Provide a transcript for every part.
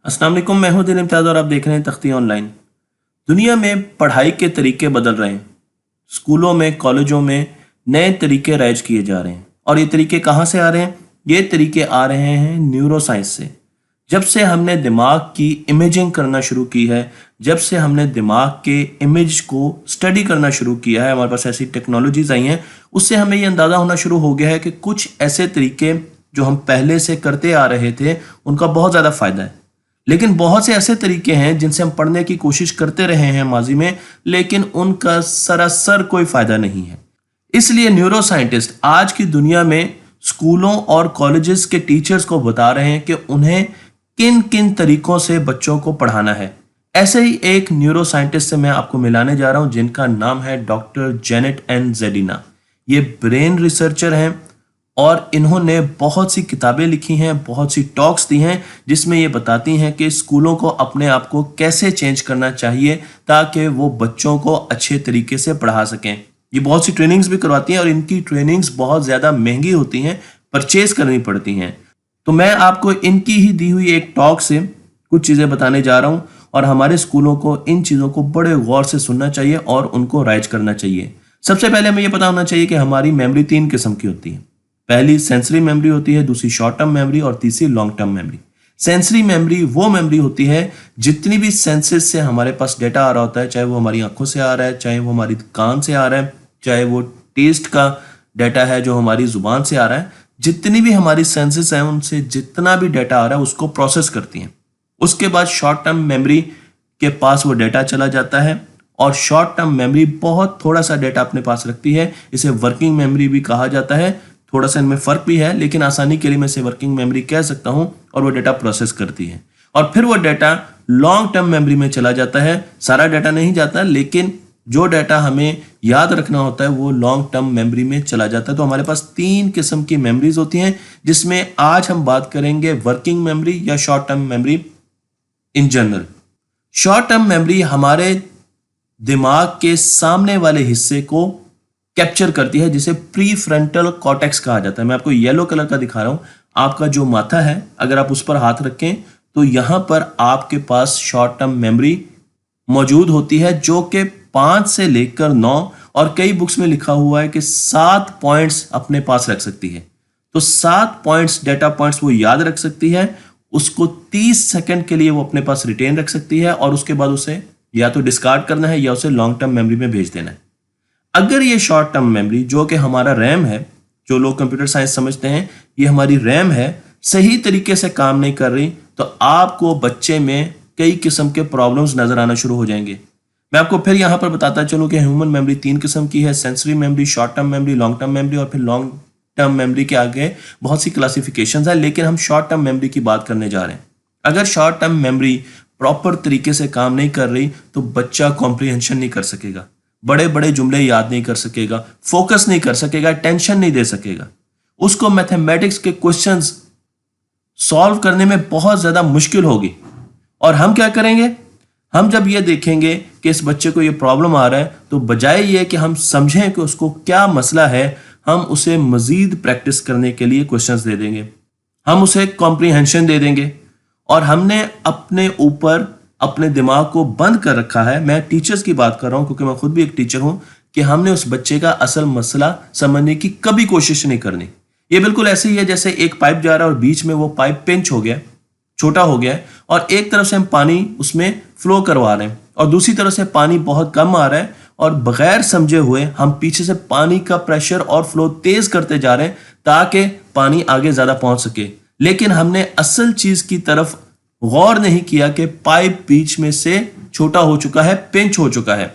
अस्सलाम वालेकुम, मैं हूं दिल इम्तियाज़ और आप देख रहे हैं तख्ती ऑनलाइन। दुनिया में पढ़ाई के तरीके बदल रहे हैं। स्कूलों में, कॉलेजों में नए तरीके राइज किए जा रहे हैं। और ये तरीके कहाँ से आ रहे हैं? ये तरीके आ रहे हैं न्यूरो साइंस से। जब से हमने दिमाग की इमेजिंग करना शुरू की है, जब से हमने दिमाग के इमेज को स्टडी करना शुरू किया है, हमारे पास ऐसी टेक्नोलॉजीज आई हैं, उससे हमें ये अंदाज़ा होना शुरू हो गया है कि कुछ ऐसे तरीके जो हम पहले से करते आ रहे थे उनका बहुत ज़्यादा फ़ायदा है। लेकिन बहुत से ऐसे तरीके हैं जिनसे हम पढ़ने की कोशिश करते रहे हैं माजी में, लेकिन उनका सरासर कोई फायदा नहीं है। इसलिए न्यूरो साइंटिस्ट आज की दुनिया में स्कूलों और कॉलेजेस के टीचर्स को बता रहे हैं कि उन्हें किन किन तरीकों से बच्चों को पढ़ाना है। ऐसे ही एक न्यूरो साइंटिस्ट से मैं आपको मिलाने जा रहा हूं जिनका नाम है डॉक्टर जेनेट एन जेडिना। ये ब्रेन रिसर्चर हैं और इन्होंने बहुत सी किताबें लिखी हैं, बहुत सी टॉक्स दी हैं जिसमें ये बताती हैं कि स्कूलों को अपने आप को कैसे चेंज करना चाहिए ताकि वो बच्चों को अच्छे तरीके से पढ़ा सकें। ये बहुत सी ट्रेनिंग्स भी करवाती हैं और इनकी ट्रेनिंग्स बहुत ज़्यादा महंगी होती हैं, परचेज करनी पड़ती हैं। तो मैं आपको इनकी ही दी हुई एक टॉक से कुछ चीज़ें बताने जा रहा हूँ और हमारे स्कूलों को इन चीज़ों को बड़े गौर से सुनना चाहिए और उनको राइज करना चाहिए। सबसे पहले हमें ये पता होना चाहिए कि हमारी मेमोरी 3 किस्म की होती है। पहली सेंसरी मेमोरी होती है, दूसरी शॉर्ट टर्म मेमोरी और तीसरी long term memory. Sensory memory वो मेमोरी होती है जितनी भी सेंसेस से हमारे पास डेटा आ रहा होता है, चाहे वो हमारी आंखों से आ रहा है, चाहे वो हमारी कान से आ रहा है, चाहे वो टेस्ट का डेटा है जो हमारी जुबान से आ रहा है, जितनी भी हमारी सेंसेस हैं उनसे जितना भी डेटा आ रहा है उसको प्रोसेस करती हैं। उसके बाद शॉर्ट टर्म मेमोरी के पास वो डेटा चला जाता है और शॉर्ट टर्म मेमोरी बहुत थोड़ा सा डेटा अपने पास रखती है। इसे वर्किंग मेमोरी भी कहा जाता है। थोड़ा सा इनमें फर्क भी है लेकिन आसानी के लिए मैं इसे वर्किंग मेमोरी कह सकता हूं। और वो डेटा प्रोसेस करती है और फिर वो डेटा लॉन्ग टर्म मेमोरी में चला जाता है। सारा डेटा नहीं जाता लेकिन जो डेटा हमें याद रखना होता है वो लॉन्ग टर्म मेमोरी में चला जाता है। तो हमारे पास 3 किस्म की मेमोरीज होती हैं जिसमें आज हम बात करेंगे वर्किंग मेमोरी या short term memory in general. Short term memory हमारे दिमाग के सामने वाले हिस्से को कैप्चर करती है जिसे प्री फ्रंटल कॉर्टेक्स कहा जाता है। मैं आपको येलो कलर का दिखा रहा हूं। आपका जो माथा है अगर आप उस पर हाथ रखें तो यहां पर आपके पास शॉर्ट टर्म मेमोरी मौजूद होती है जो कि 5 से लेकर 9 और कई बुक्स में लिखा हुआ है कि 7 पॉइंट्स अपने पास रख सकती है। तो 7 पॉइंट्स डेटा पॉइंट्स वो याद रख सकती है। उसको 30 सेकंड के लिए वो अपने पास रिटेन रख सकती है और उसके बाद उसे या तो डिस्कार्ड करना है या उसे लॉन्ग टर्म मेमोरी में भेज देना है। अगर ये शॉर्ट टर्म मेमोरी जो कि हमारा रैम है, जो लोग कंप्यूटर साइंस समझते हैं, ये हमारी रैम है, सही तरीके से काम नहीं कर रही तो आपको बच्चे में कई किस्म के प्रॉब्लम्स नजर आना शुरू हो जाएंगे। मैं आपको फिर यहां पर बताता चलूं कि ह्यूमन मेमोरी 3 किस्म की है। Sensory memory, short term memory, long term memory और फिर लॉन्ग टर्म मेमोरी के आगे बहुत सी क्लासिफिकेशंस है लेकिन हम शॉर्ट टर्म मेमोरी की बात करने जा रहे हैं। अगर शॉर्ट टर्म मेमोरी प्रॉपर तरीके से काम नहीं कर रही तो बच्चा कॉम्प्रिहेंशन नहीं कर सकेगा, बड़े बड़े जुमले याद नहीं कर सकेगा, फोकस नहीं कर सकेगा, टेंशन नहीं दे सकेगा। उसको मैथमेटिक्स के क्वेश्चंस सॉल्व करने में बहुत ज्यादा मुश्किल होगी। और हम क्या करेंगे? हम जब ये देखेंगे कि इस बच्चे को ये प्रॉब्लम आ रहा है तो बजाय ये कि हम समझें कि उसको क्या मसला है, हम उसे मजीद प्रैक्टिस करने के लिए क्वेश्चंस दे देंगे, हम उसे कॉम्प्रिहेंशन दे देंगे। और हमने अपने ऊपर अपने दिमाग को बंद कर रखा है। मैं टीचर्स की बात कर रहा हूं क्योंकि मैं खुद भी एक टीचर हूं कि हमने उस बच्चे का असल मसला समझने की कभी कोशिश नहीं करनी। ये बिल्कुल ऐसे ही है जैसे एक पाइप जा रहा है और बीच में वो पाइप पिंच हो गया, छोटा हो गया है और एक तरफ से हम पानी उसमें फ्लो करवा रहे हैं और दूसरी तरफ से पानी बहुत कम आ रहा है और बगैर समझे हुए हम पीछे से पानी का प्रेशर और फ्लो तेज करते जा रहे हैं ताकि पानी आगे ज्यादा पहुंच सके। लेकिन हमने असल चीज की तरफ गौर नहीं किया कि पाइप बीच में से छोटा हो चुका है, पिंच हो चुका है।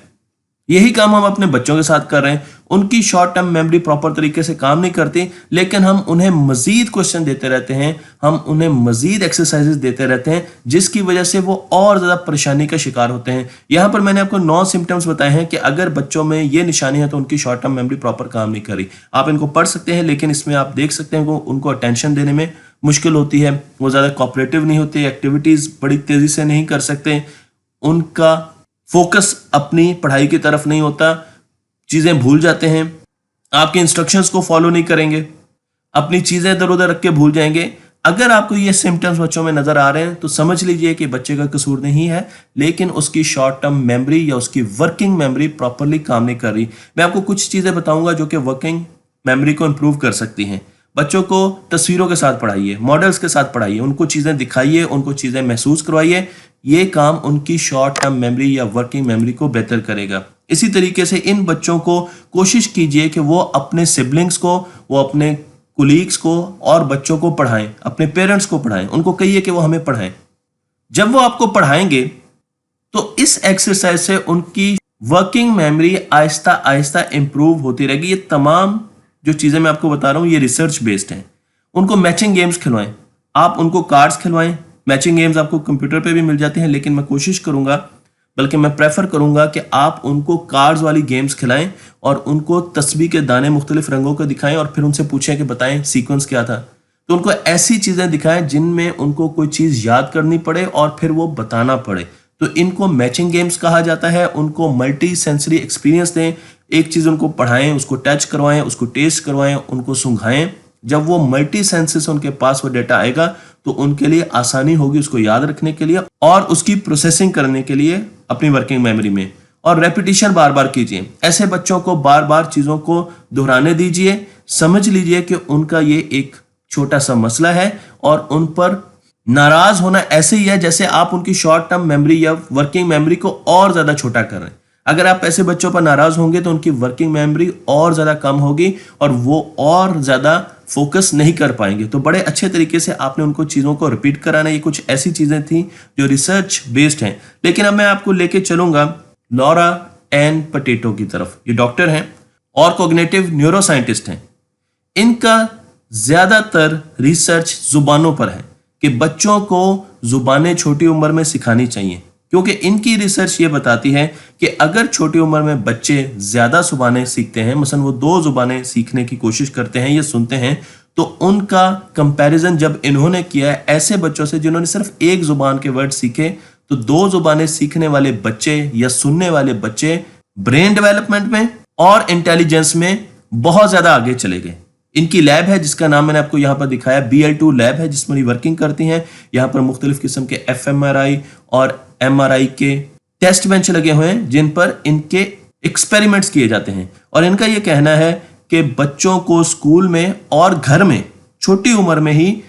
यही काम हम अपने बच्चों के साथ कर रहे हैं। उनकी शॉर्ट टर्म मेमोरी प्रॉपर तरीके से काम नहीं करती लेकिन हम उन्हें मजीद क्वेश्चन देते रहते हैं, हम उन्हें मजीद एक्सरसाइजेस देते रहते हैं जिसकी वजह से वो और ज्यादा परेशानी का शिकार होते हैं। यहां पर मैंने आपको 9 सिम्टम्स बताए हैं कि अगर बच्चों में ये निशानी है तो उनकी शॉर्ट टर्म मेमोरी प्रॉपर काम नहीं कर रही। आप इनको पढ़ सकते हैं लेकिन इसमें आप देख सकते हैं उनको अटेंशन देने में मुश्किल होती है, वो ज्यादा कोऑपरेटिव नहीं होती, एक्टिविटीज बड़ी तेजी से नहीं कर सकते, उनका फोकस अपनी पढ़ाई की तरफ नहीं होता, चीजें भूल जाते हैं, आपके इंस्ट्रक्शंस को फॉलो नहीं करेंगे, अपनी चीजें इधर उधर रख के भूल जाएंगे। अगर आपको ये सिम्टम्स बच्चों में नजर आ रहे हैं तो समझ लीजिए कि बच्चे का कसूर नहीं है, लेकिन उसकी शॉर्ट टर्म मेमोरी या उसकी वर्किंग मेमोरी प्रॉपरली काम नहीं कर रही। मैं आपको कुछ चीजें बताऊंगा जो कि वर्किंग मेमोरी को इंप्रूव कर सकती हैं। बच्चों को तस्वीरों के साथ पढ़ाइए, मॉडल्स के साथ पढ़ाइए, उनको चीजें दिखाइए, उनको चीजें महसूस करवाइए। ये काम उनकी शॉर्ट टर्म मेमोरी या वर्किंग मेमोरी को बेहतर करेगा। इसी तरीके से इन बच्चों को कोशिश कीजिए कि वो अपने सिबलिंग्स को, वो अपने कुलीग्स को और बच्चों को पढ़ाएं, अपने पेरेंट्स को पढ़ाएं, उनको कहिए कि वो हमें पढ़ाएं। जब वो आपको पढ़ाएंगे तो इस एक्सरसाइज से उनकी working memory Aahista Aahista improve होती रहेगी। ये तमाम जो चीजें मैं आपको बता रहा हूं ये रिसर्च बेस्ड हैं। उनको मैचिंग गेम्स खिलवाएं, आप उनको कार्ड्स खिलवाएं। मैचिंग गेम्स आपको कंप्यूटर पे भी मिल जाते हैं, लेकिन मैं कोशिश करूंगा, बल्कि मैं प्रेफर करूंगा कि आप उनको कार्ड्स वाली गेम्स खिलाएं और उनको तस्बीह के दाने मुख्तलिफ रंगों के दिखाएं और फिर उनसे पूछें कि बताएं सीक्वेंस क्या था। तो उनको ऐसी चीजें दिखाएं जिनमें उनको कोई चीज याद करनी पड़े और फिर वो बताना पड़े। तो इनको मैचिंग गेम्स कहा जाता है। उनको मल्टी सेंसरी एक्सपीरियंस दें, एक चीज उनको पढ़ाएं, उसको टच करवाएं, उसको टेस्ट करवाएं, उनको सूंघाएं। जब वो मल्टी सेंसेस उनके पास वो डेटा आएगा तो उनके लिए आसानी होगी उसको याद रखने के लिए और उसकी प्रोसेसिंग करने के लिए अपनी वर्किंग मेमोरी में। और रेपिटेशन बार बार कीजिए। ऐसे बच्चों को बार बार चीजों को दोहराने दीजिए। समझ लीजिए कि उनका ये एक छोटा सा मसला है और उन पर नाराज होना ऐसे ही है जैसे आप उनकी शॉर्ट टर्म मेमोरी या वर्किंग मेमोरी को और ज्यादा छोटा कर रहे हैं। अगर आप ऐसे बच्चों पर नाराज होंगे तो उनकी वर्किंग मेमोरी और ज्यादा कम होगी और वो और ज्यादा फोकस नहीं कर पाएंगे। तो बड़े अच्छे तरीके से आपने उनको चीजों को रिपीट कराना। ये कुछ ऐसी चीजें थी जो रिसर्च बेस्ड हैं। लेकिन अब मैं आपको लेके चलूंगा लॉरा एन पटेटो की तरफ। ये डॉक्टर हैं और कॉग्निटिव न्यूरो साइंटिस्ट हैं। इनका ज्यादातर रिसर्च जुबानों पर है कि बच्चों को जुबानें छोटी उम्र में सिखानी चाहिए, क्योंकि इनकी रिसर्च ये बताती है कि अगर छोटी उम्र में बच्चे ज्यादा जुबानें सीखते हैं, मसलन वो 2 जुबानें सीखने की कोशिश करते हैं या सुनते हैं, तो उनका कंपैरिजन जब इन्होंने किया है ऐसे बच्चों से जिन्होंने सिर्फ एक जुबान के वर्ड सीखे, तो 2 जुबानें सीखने वाले बच्चे या सुनने वाले बच्चे ब्रेन डेवलपमेंट में और इंटेलिजेंस में बहुत ज्यादा आगे चले गए। इनकी लैब है जिसका नाम मैंने आपको यहाँ पर दिखाया, BL2 लैब है जिसमें ये वर्किंग करती हैं। यहाँ पर मुख्तलिफ किस्म के fMRI और MRI के टेस्ट बेंच लगे हुए हैं जिन पर इनके एक्सपेरिमेंट्स किए जाते हैं। और इनका ये कहना है कि बच्चों को स्कूल में और घर में छोटी उम्र में ही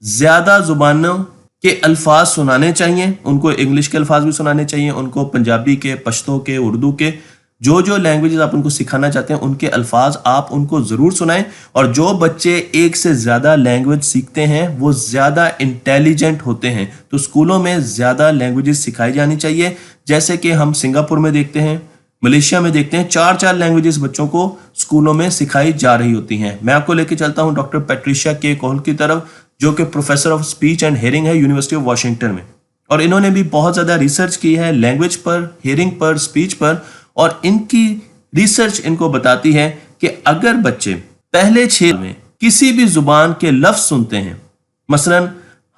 ज्यादा जुबानों के अल्फाज सुनाने चाहिए। उनको इंग्लिश के अल्फाज भी सुनाने चाहिए, उनको पंजाबी के, पश्तो के, उर्दू के, जो लैंग्वेजेस आप उनको सिखाना चाहते हैं उनके अल्फाज आप उनको जरूर सुनाएं। और जो बच्चे एक से ज्यादा लैंग्वेज सीखते हैं वो ज्यादा इंटेलिजेंट होते हैं। तो स्कूलों में ज्यादा लैंग्वेजेस सिखाई जानी चाहिए, जैसे कि हम सिंगापुर में देखते हैं, मलेशिया में देखते हैं, 4 लैंग्वेजेस बच्चों को स्कूलों में सिखाई जा रही होती हैं। मैं आपको लेके चलता हूं डॉक्टर पैट्रिशिया के कोहल की तरफ, जो कि professor of speech and hearing है यूनिवर्सिटी ऑफ वॉशिंगटन में। और इन्होंने भी बहुत ज्यादा रिसर्च की है लैंग्वेज पर, हियरिंग पर, स्पीच पर। और इनकी रिसर्च इनको बताती है कि अगर बच्चे पहले 6 में किसी भी जुबान के लफ्ज सुनते हैं, मसलन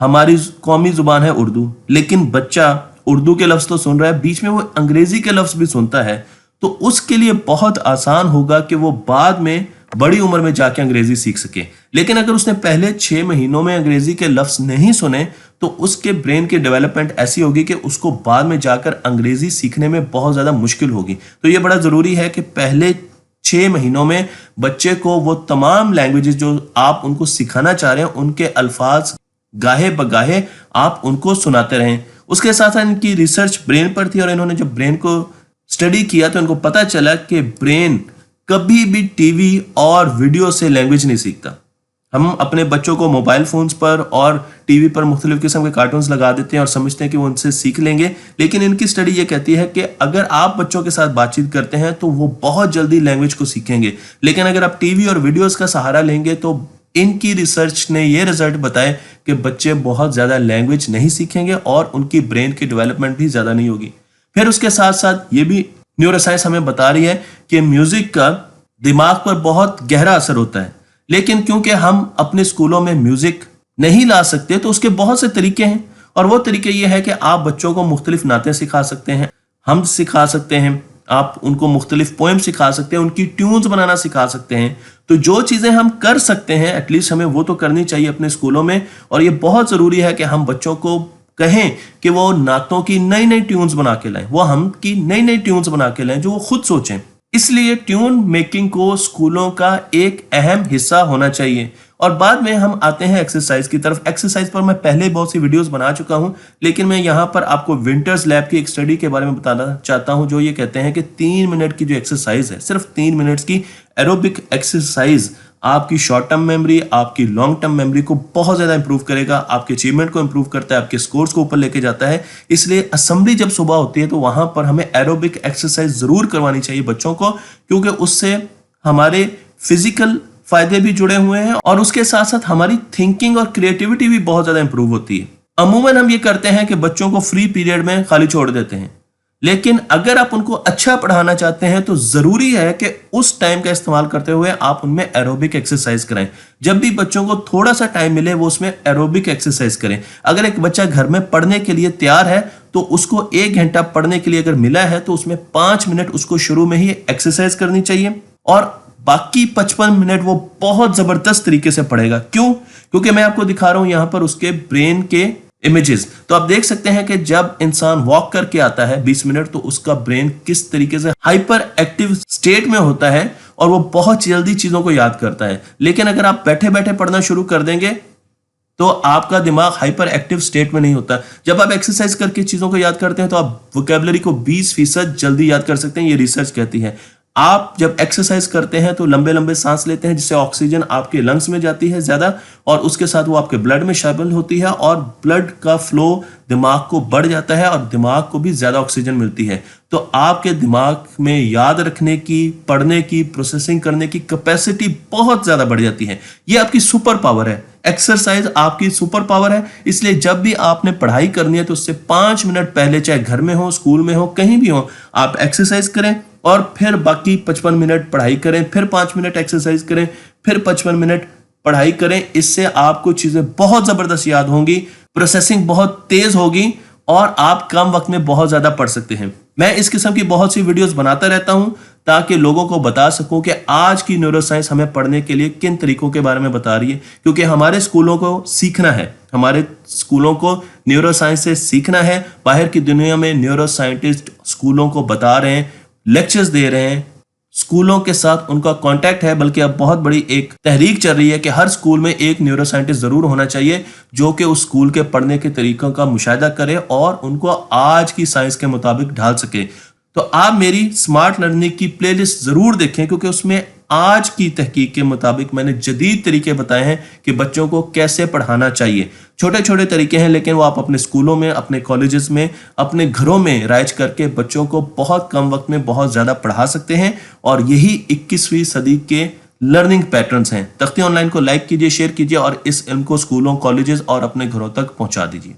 हमारी कौमी जुबान है उर्दू, लेकिन बच्चा उर्दू के लफ्ज तो सुन रहा है, बीच में वो अंग्रेजी के लफ्ज भी सुनता है, तो उसके लिए बहुत आसान होगा कि वो बाद में बड़ी उम्र में जाके अंग्रेजी सीख सके। लेकिन अगर उसने पहले 6 महीनों में अंग्रेजी के लफ्ज नहीं सुने तो उसके ब्रेन की डेवलपमेंट ऐसी होगी कि उसको बाद में जाकर अंग्रेजी सीखने में बहुत ज्यादा मुश्किल होगी। तो ये बड़ा जरूरी है कि पहले 6 महीनों में बच्चे को वो तमाम लैंग्वेजेस जो आप उनको सिखाना चाह रहे हैं उनके अल्फाज गाहे बगाहे आप उनको सुनाते रहें। उसके साथ साथ इनकी रिसर्च ब्रेन पर थी और इन्होंने जब ब्रेन को स्टडी किया तो इनको पता चला कि ब्रेन कभी भी टीवी और वीडियो से लैंग्वेज नहीं सीखता। हम अपने बच्चों को मोबाइल फोन्स पर और टीवी पर मुख्तलिफ किस्म के कार्टून्स लगा देते हैं और समझते हैं कि वो उनसे सीख लेंगे, लेकिन इनकी स्टडी ये कहती है कि अगर आप बच्चों के साथ बातचीत करते हैं तो वो बहुत जल्दी लैंग्वेज को सीखेंगे। लेकिन अगर आप टीवी और वीडियोस का सहारा लेंगे तो इनकी रिसर्च ने ये रिजल्ट बताए कि बच्चे बहुत ज्यादा लैंग्वेज नहीं सीखेंगे और उनकी ब्रेन की डेवलपमेंट भी ज्यादा नहीं होगी। फिर उसके साथ साथ ये भी न्यूरोसाइंस हमें बता रही है कि म्यूजिक का दिमाग पर बहुत गहरा असर होता है, लेकिन क्योंकि हम अपने स्कूलों में म्यूजिक नहीं ला सकते तो उसके बहुत से तरीके हैं। और वो तरीके ये है कि आप बच्चों को मुख्तलिफ नाते सिखा सकते हैं, हम सिखा सकते हैं, आप उनको मुख्तलिफ पोएम सिखा सकते हैं, उनकी ट्यून्स बनाना सिखा सकते हैं। तो जो चीज़ें हम कर सकते हैं एटलीस्ट हमें वो तो करनी चाहिए अपने स्कूलों में। और ये बहुत ज़रूरी है कि हम बच्चों को कहें कि वो नातों की नई नई ट्यून्स बना के लाएं, वो हम की नई नई ट्यून्स बना के लाएं जो वो खुद सोचें। इसलिए ट्यून मेकिंग को स्कूलों का एक अहम हिस्सा होना चाहिए। और बाद में हम आते हैं एक्सरसाइज की तरफ। एक्सरसाइज पर मैं पहले बहुत सी वीडियोस बना चुका हूं, लेकिन मैं यहां पर आपको विंटर्स लैब की एक स्टडी के बारे में बताना चाहता हूं, जो ये कहते हैं कि 3 मिनट की जो एक्सरसाइज है, सिर्फ 3 मिनट्स की एरोबिक एक्सरसाइज आपकी शॉर्ट टर्म मेमोरी, आपकी लॉन्ग टर्म मेमोरी को बहुत ज़्यादा इंप्रूव करेगा, आपके अचीवमेंट को इंप्रूव करता है, आपके स्कोर्स को ऊपर लेके जाता है। इसलिए असेंबली जब सुबह होती है तो वहां पर हमें एरोबिक एक्सरसाइज जरूर करवानी चाहिए बच्चों को, क्योंकि उससे हमारे फिजिकल फायदे भी जुड़े हुए हैं और उसके साथ साथ हमारी थिंकिंग और क्रिएटिविटी भी बहुत ज़्यादा इंप्रूव होती है। अमूमन हम ये करते हैं कि बच्चों को फ्री पीरियड में खाली छोड़ देते हैं, लेकिन अगर आप उनको अच्छा पढ़ाना चाहते हैं तो जरूरी है कि उस टाइम का इस्तेमाल करते हुए आप उनमें एरोबिक एक्सरसाइज कराएं। जब भी बच्चों को थोड़ा सा टाइम मिले वो उसमें एरोबिक एक्सरसाइज करें। अगर एक बच्चा घर में पढ़ने के लिए तैयार है तो उसको 1 घंटा पढ़ने के लिए अगर मिला है तो उसमें 5 मिनट उसको शुरू में ही एक्सरसाइज करनी चाहिए और बाकी 55 मिनट वो बहुत जबरदस्त तरीके से पढ़ेगा। क्यों? क्योंकि मैं आपको दिखा रहा हूं यहां पर उसके ब्रेन के इमेजेस। तो आप देख सकते हैं कि जब इंसान वॉक करके आता है 20 मिनट तो उसका ब्रेन किस तरीके से हाइपर एक्टिव स्टेट में होता है और वो बहुत जल्दी चीजों को याद करता है। लेकिन अगर आप बैठे बैठे पढ़ना शुरू कर देंगे तो आपका दिमाग हाइपर एक्टिव स्टेट में नहीं होता। जब आप एक्सरसाइज करके चीजों को याद करते हैं तो आप वोकैबुलरी को 20% जल्दी याद कर सकते हैं, ये रिसर्च कहती है। आप जब एक्सरसाइज करते हैं तो लंबे लंबे सांस लेते हैं जिससे ऑक्सीजन आपके लंग्स में जाती है ज्यादा और उसके साथ वो आपके ब्लड में शामिल होती है और ब्लड का फ्लो दिमाग को बढ़ जाता है और दिमाग को भी ज्यादा ऑक्सीजन मिलती है। तो आपके दिमाग में याद रखने की, पढ़ने की, प्रोसेसिंग करने की कैपेसिटी बहुत ज्यादा बढ़ जाती है। ये आपकी सुपर पावर है। एक्सरसाइज आपकी सुपर पावर है। इसलिए जब भी आपने पढ़ाई करनी है तो उससे 5 मिनट पहले, चाहे घर में हो, स्कूल में हो, कहीं भी हो, आप एक्सरसाइज करें और फिर बाकी 55 मिनट पढ़ाई करें, फिर 5 मिनट एक्सरसाइज करें, फिर 55 मिनट पढ़ाई करें। इससे आपको चीजें बहुत जबरदस्त याद होंगी, प्रोसेसिंग बहुत तेज होगी और आप कम वक्त में बहुत ज्यादा पढ़ सकते हैं। मैं इस किस्म की बहुत सी वीडियोस बनाता रहता हूं ताकि लोगों को बता सकूं कि आज की न्यूरोसाइंस हमें पढ़ने के लिए किन तरीकों के बारे में बता रही है, क्योंकि हमारे स्कूलों को सीखना है, हमारे स्कूलों को न्यूरोसाइंस से सीखना है। बाहर की दुनिया में न्यूरो साइंटिस्ट स्कूलों को बता रहे हैं, लेक्चर्स दे रहे हैं, स्कूलों के साथ उनका कांटेक्ट है। बल्कि अब बहुत बड़ी एक तहरीक चल रही है कि हर स्कूल में एक न्यूरो साइंटिस्ट जरूर होना चाहिए जो कि उस स्कूल के पढ़ने के तरीकों का मुशाहिदा करे और उनको आज की साइंस के मुताबिक ढाल सके। तो आप मेरी स्मार्ट लर्निंग की प्लेलिस्ट जरूर देखें, क्योंकि उसमें आज की तहकीक के मुताबिक मैंने जदीद तरीके बताए हैं कि बच्चों को कैसे पढ़ाना चाहिए। छोटे छोटे तरीके हैं, लेकिन वो आप अपने स्कूलों में, अपने कॉलेजेस में, अपने घरों में राइज करके बच्चों को बहुत कम वक्त में बहुत ज़्यादा पढ़ा सकते हैं। और यही 21वीं सदी के लर्निंग पैटर्न्स हैं। तख्ती ऑनलाइन को लाइक कीजिए, शेयर कीजिए और इस इल्म को स्कूलों, कॉलेजेस और अपने घरों तक पहुंचा दीजिए।